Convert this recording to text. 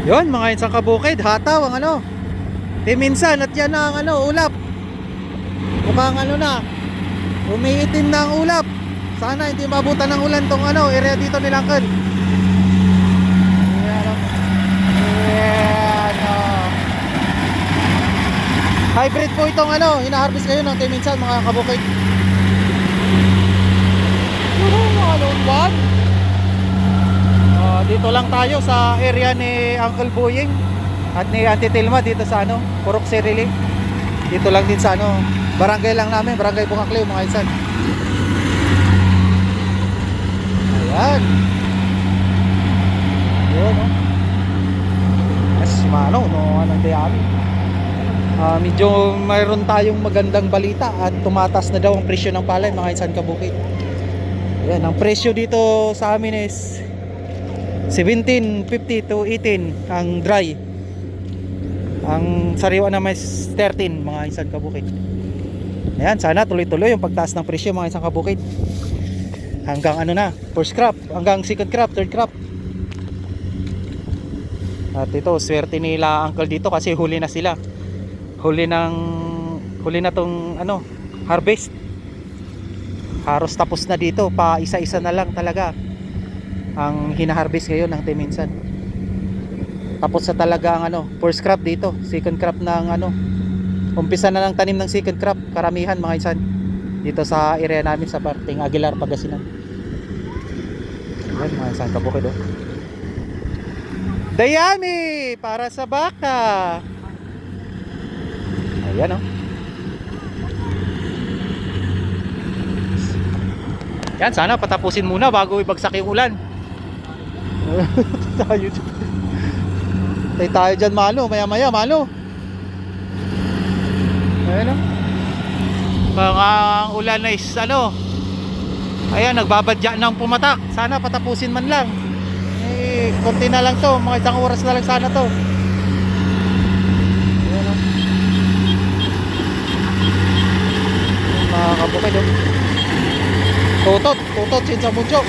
Yun mga insang kabukid, hataw ang ano. Minsan at yan ang ano, ulap. Mukhang ano na, umiitim na ang ulap. Sana hindi mabutan ng ulan tong ano, area dito ni Uncle. Ayan, hybrid po itong ano, hina-harvest kayo ng minsan mga kabukid. Mga longban. Dito lang tayo sa area ni Uncle Boying at ni Auntie Tilma dito sa ano, Purok Serili. Dito lang din sa ano, barangay lang namin, barangay Bungakliw mga insan. Ayan. Yun, no? Yes, mano, no, anong dayami. Medyo mayroon tayong magandang balita at tumatas na daw ang presyo ng palay mga insan kabukid. Ayan, ang presyo dito sa amin is 17.50 to 18 ang dry. Ang sariwa naman is 13 mga insan kabukid. Ayan, sana tuloy-tuloy yung pagtaas ng presyo mga insan kabukid. Hanggang ano na, first crop, hanggang second crop, third crop. At ito, swerte nila Uncle dito kasi huli na sila. Huli na tong ano, harvest. Halos tapos na dito, pa isa-isa na lang talaga ang hina-harvest ngayon ng Timinsan. Tapos na talaga ang ano, first crop dito, second crop ng ano, umpisa na ng tanim ng second crop, karamihan mga insan dito sa area namin sa parting Aguilar, Pangasinan. Ayan mga insan kabukid, oh. Dayami para sa baka. Ayan, oh. Yan, sana patapusin muna bago ibagsak yung ulan. tayo dyan malo, maya maya malo. Ayan, oh. Mga ulan na is ano, ayan, nagbabadya ng pumatak. Sana patapusin man lang. Konti na lang to, mga isang oras na lang sana to. Ayan, oh. Mga kabukid, oh. Tutot, sinsa mucho.